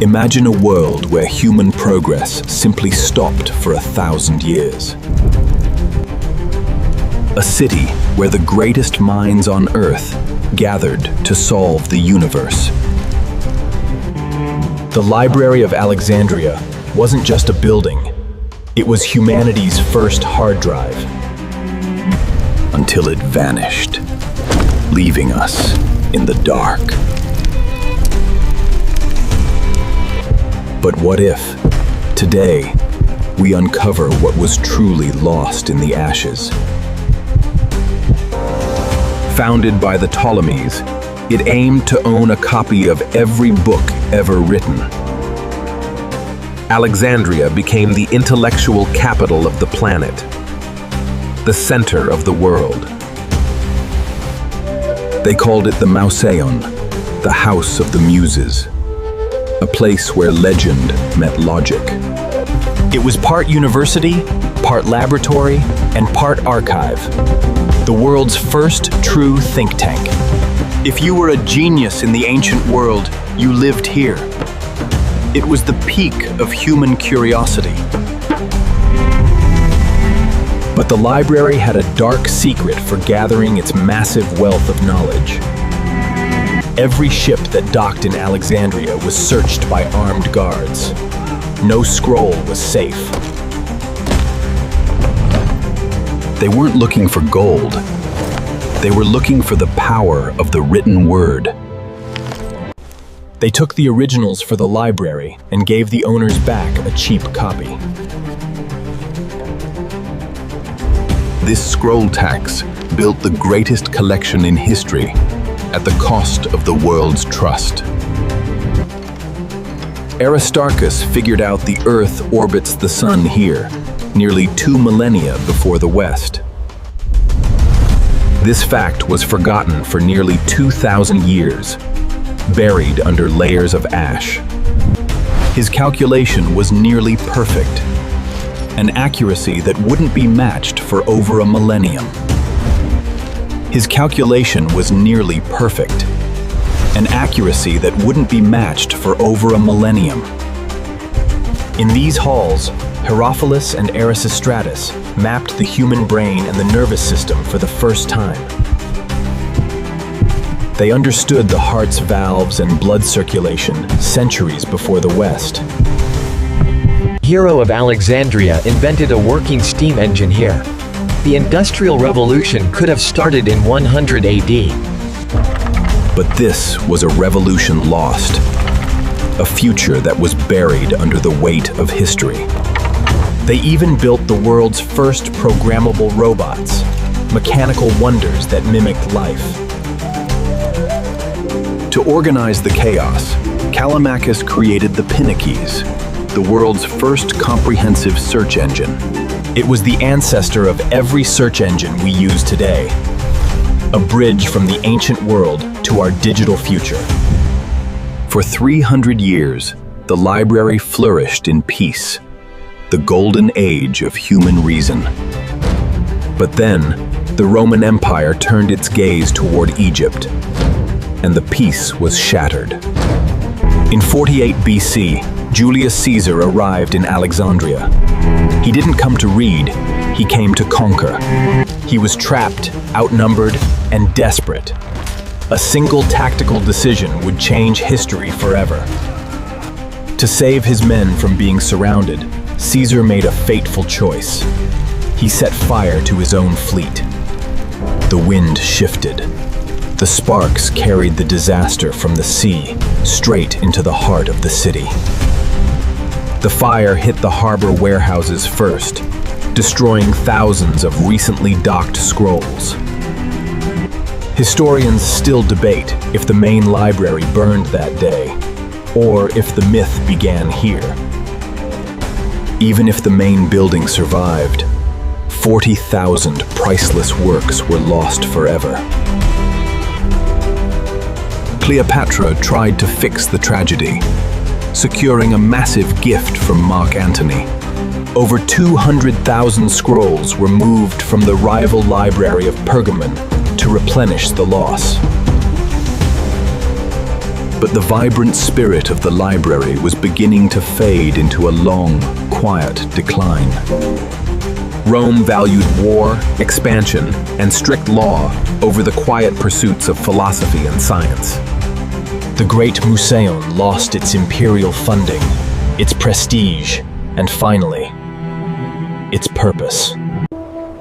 Imagine a world where human progress simply stopped for 1,000 years. A city where the greatest minds on Earth gathered to solve the universe. The Library of Alexandria wasn't just a building, it was humanity's first hard drive. Until it vanished, leaving us in the dark. But what if, today, we uncover what was truly lost in the ashes? Founded by the Ptolemies, it aimed to own a copy of every book ever written. Alexandria became the intellectual capital of the planet, the center of the world. They called it the Mauseon, the House of the Muses, a place where legend met logic. It was part university, part laboratory, and part archive. The world's first true think tank. If you were a genius in the ancient world, you lived here. It was the peak of human curiosity. But the library had a dark secret for gathering its massive wealth of knowledge. Every ship that docked in Alexandria was searched by armed guards. No scroll was safe. They weren't looking for gold. They were looking for the power of the written word. They took the originals for the library and gave the owners back a cheap copy. This scroll tax built the greatest collection in history at the cost of the world's trust. Aristarchus figured out the Earth orbits the Sun here, nearly 2 millennia before the West. This fact was forgotten for nearly 2,000 years, buried under layers of ash. His calculation was nearly perfect, an accuracy that wouldn't be matched for over a millennium. His calculation was nearly perfect, an accuracy that wouldn't be matched for over a millennium. In these halls, Herophilus and Erasistratus mapped the human brain and the nervous system for the first time. They understood the heart's valves and blood circulation centuries before the West. Hero of Alexandria invented a working steam engine here. The Industrial Revolution could have started in 100 AD. But this was a revolution lost, a future that was buried under the weight of history. They even built the world's first programmable robots, mechanical wonders that mimicked life. To organize the chaos, Callimachus created the Pinnaces, the world's first comprehensive search engine. It was the ancestor of every search engine we use today, a bridge from the ancient world to our digital future. For 300 years, the library flourished in peace, the golden age of human reason. But then, the Roman Empire turned its gaze toward Egypt, and the peace was shattered. In 48 BC, Julius Caesar arrived in Alexandria. He didn't come to read, he came to conquer. He was trapped, outnumbered, and desperate. A single tactical decision would change history forever. To save his men from being surrounded, Caesar made a fateful choice. He set fire to his own fleet. The wind shifted. The sparks carried the disaster from the sea straight into the heart of the city. The fire hit the harbor warehouses first, destroying thousands of recently docked scrolls. Historians still debate if the main library burned that day, or if the myth began here. Even if the main building survived, 40,000 priceless works were lost forever. Cleopatra tried to fix the tragedy, securing a massive gift from Mark Antony. Over 200,000 scrolls were moved from the rival library of Pergamon to replenish the loss. But the vibrant spirit of the library was beginning to fade into a long, quiet decline. Rome valued war, expansion, and strict law over the quiet pursuits of philosophy and science. The Great Museion lost its imperial funding, its prestige, and finally, its purpose.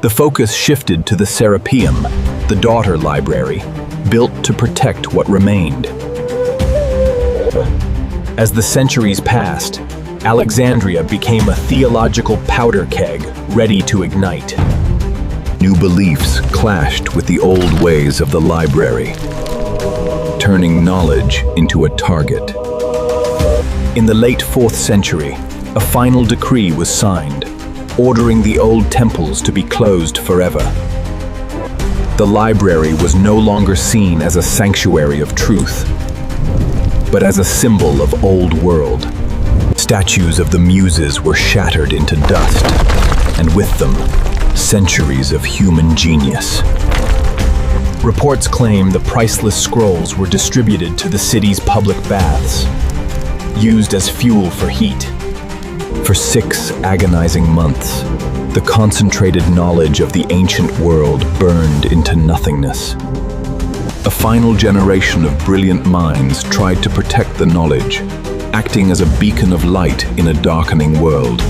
The focus shifted to the Serapeum, the daughter library, built to protect what remained. As the centuries passed, Alexandria became a theological powder keg ready to ignite. New beliefs clashed with the old ways of the library, turning knowledge into a target. In the late 4th century, a final decree was signed, ordering the old temples to be closed forever. The library was no longer seen as a sanctuary of truth, but as a symbol of old world. Statues of the Muses were shattered into dust, and with them, centuries of human genius. Reports claim the priceless scrolls were distributed to the city's public baths, used as fuel for heat. For 6 agonizing months, the concentrated knowledge of the ancient world burned into nothingness. A final generation of brilliant minds tried to protect the knowledge, acting as a beacon of light in a darkening world.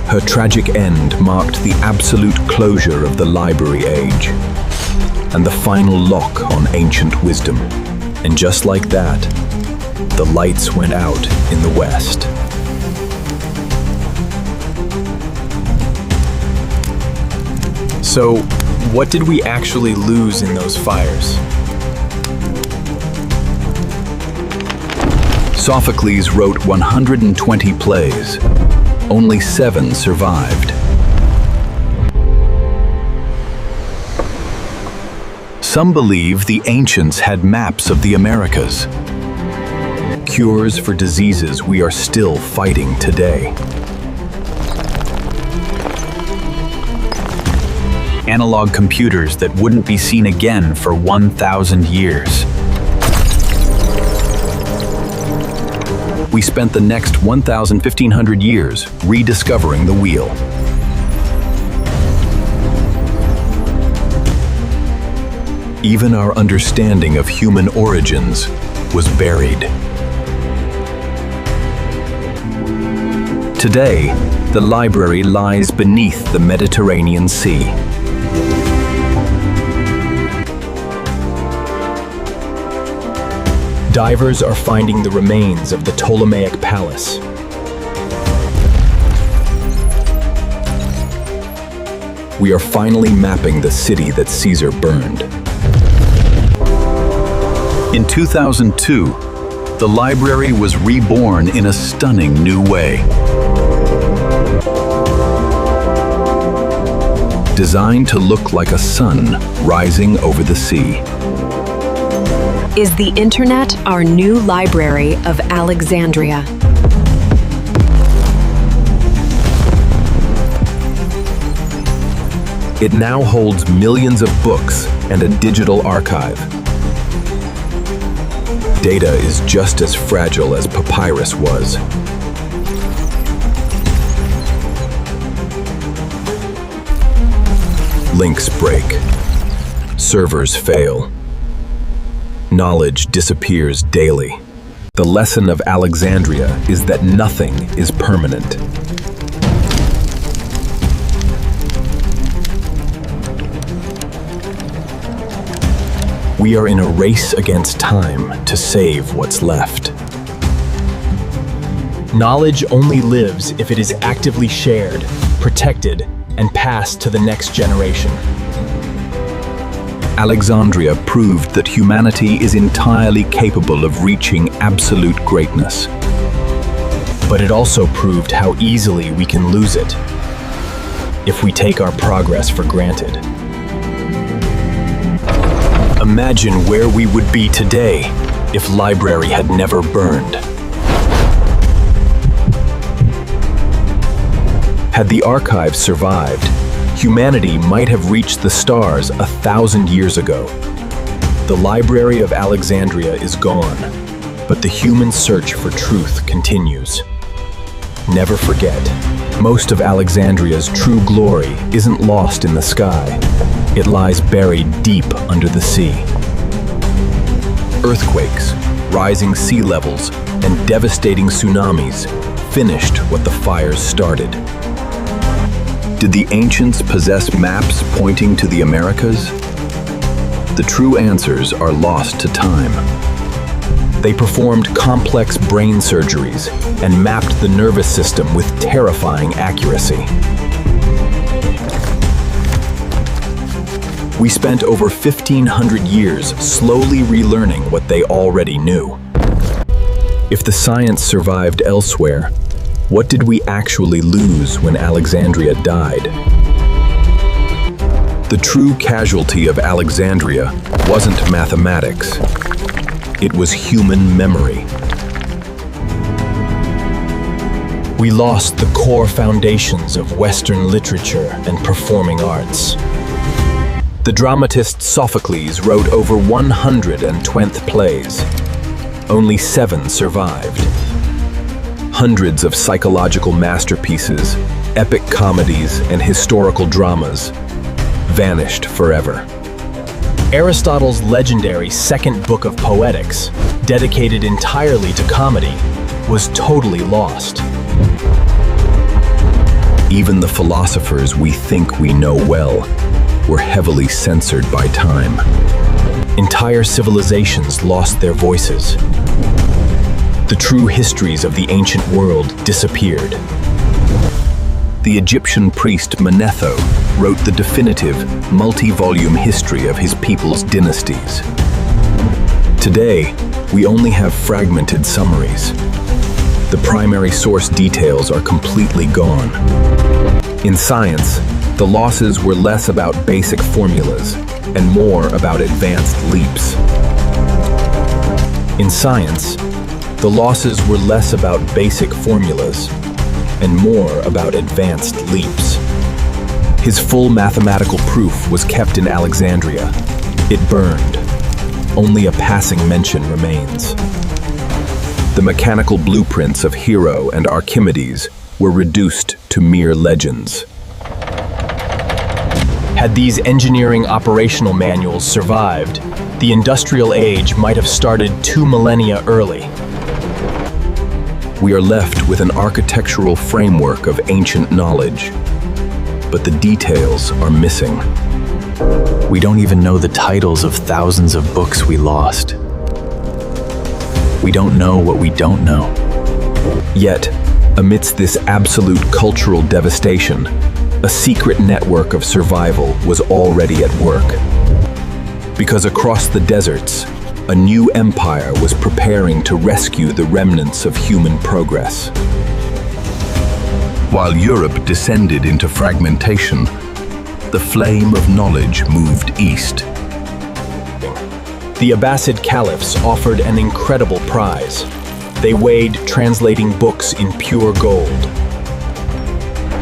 Her tragic end marked the absolute closure of the library age, and the final lock on ancient wisdom. And just like that, the lights went out in the West. So, what did we actually lose in those fires? Sophocles wrote 120 plays. Only 7 survived. Some believe the ancients had maps of the Americas, cures for diseases we are still fighting today. Analog computers that wouldn't be seen again for 1,000 years. We spent the next 1,500 years rediscovering the wheel. Even our understanding of human origins was buried. Today, the library lies beneath the Mediterranean Sea. Divers are finding the remains of the Ptolemaic palace. We are finally mapping the city that Caesar burned. In 2002, the library was reborn in a stunning new way. Designed to look like a sun rising over the sea. Is the Internet our new library of Alexandria? It now holds millions of books and a digital archive. Data is just as fragile as papyrus was. Links break. Servers fail. Knowledge disappears daily. The lesson of Alexandria is that nothing is permanent. We are in a race against time to save what's left. Knowledge only lives if it is actively shared, protected, and passed to the next generation. Alexandria proved that humanity is entirely capable of reaching absolute greatness. But it also proved how easily we can lose it if we take our progress for granted. Imagine where we would be today if library had never burned. Had the archive survived, humanity might have reached the stars 1,000 years ago. The Library of Alexandria is gone, But the human search for truth continues. Never forget, most of Alexandria's true glory isn't lost in the sky. It lies buried deep under the sea. Earthquakes, rising sea levels, and devastating tsunamis finished what the fires started. Did the ancients possess maps pointing to the Americas? The true answers are lost to time. They performed complex brain surgeries and mapped the nervous system with terrifying accuracy. We spent over 1,500 years slowly relearning what they already knew. If the science survived elsewhere, what did we actually lose when Alexandria died? The true casualty of Alexandria wasn't mathematics. It was human memory. We lost the core foundations of Western literature and performing arts. The dramatist Sophocles wrote over 120 plays. Only 7 survived. Hundreds of psychological masterpieces, epic comedies, and historical dramas vanished forever. Aristotle's legendary second book of Poetics, dedicated entirely to comedy, was totally lost. Even the philosophers we think we know well were heavily censored by time. Entire civilizations lost their voices. The true histories of the ancient world disappeared. The Egyptian priest Manetho wrote the definitive, multi-volume history of his people's dynasties. Today, we only have fragmented summaries. The primary source details are completely gone. In science, the losses were less about basic formulas and more about advanced leaps. In science, the losses were less about basic formulas and more about advanced leaps. His full mathematical proof was kept in Alexandria. It burned. Only a passing mention remains. The mechanical blueprints of Hero and Archimedes were reduced to mere legends. Had these engineering operational manuals survived, the industrial age might have started 2 millennia early. We are left with an architectural framework of ancient knowledge, but the details are missing. We don't even know the titles of thousands of books we lost. We don't know what we don't know. Yet, amidst this absolute cultural devastation, a secret network of survival was already at work. Because across the deserts, a new empire was preparing to rescue the remnants of human progress. While Europe descended into fragmentation, the flame of knowledge moved east. The Abbasid caliphs offered an incredible prize. They weighed translating books in pure gold.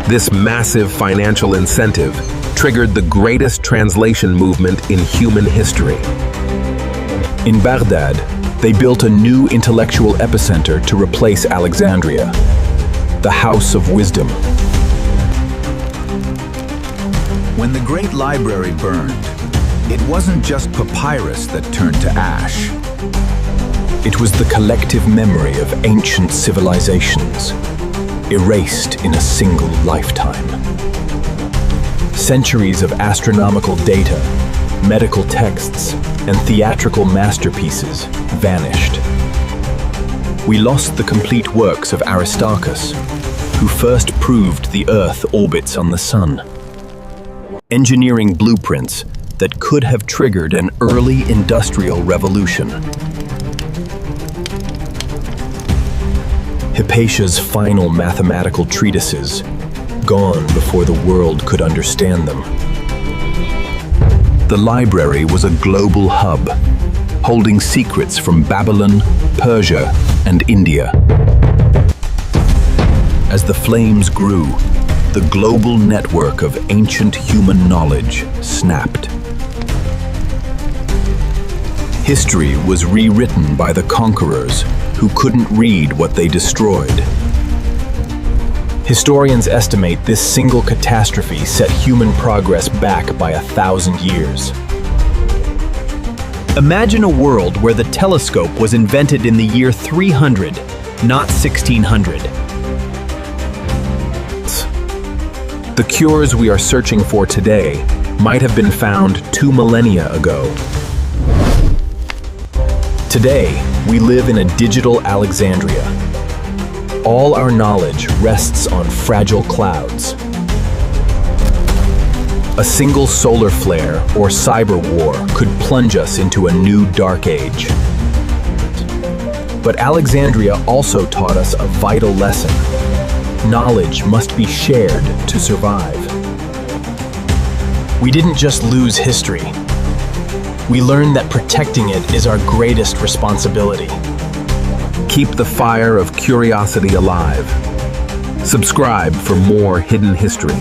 This massive financial incentive triggered the greatest translation movement in human history. In Baghdad, they built a new intellectual epicenter to replace Alexandria, the House of Wisdom. When the Great Library burned, it wasn't just papyrus that turned to ash. It was the collective memory of ancient civilizations, erased in a single lifetime. Centuries of astronomical data, medical texts, and theatrical masterpieces vanished. We lost the complete works of Aristarchus, who first proved the Earth orbits on the Sun. Engineering blueprints that could have triggered an early industrial revolution. Hypatia's final mathematical treatises, gone before the world could understand them. The library was a global hub, holding secrets from Babylon, Persia, and India. As the flames grew, the global network of ancient human knowledge snapped. History was rewritten by the conquerors who couldn't read what they destroyed. Historians estimate this single catastrophe set human progress back by 1,000 years. Imagine a world where the telescope was invented in the year 300, not 1600. The cures we are searching for today might have been found 2 millennia ago. Today, we live in a digital Alexandria. All our knowledge rests on fragile clouds. A single solar flare or cyber war could plunge us into a new dark age. But Alexandria also taught us a vital lesson. Knowledge must be shared to survive. We didn't just lose history. We learned that protecting it is our greatest responsibility. Keep the fire of curiosity alive. Subscribe for more hidden history.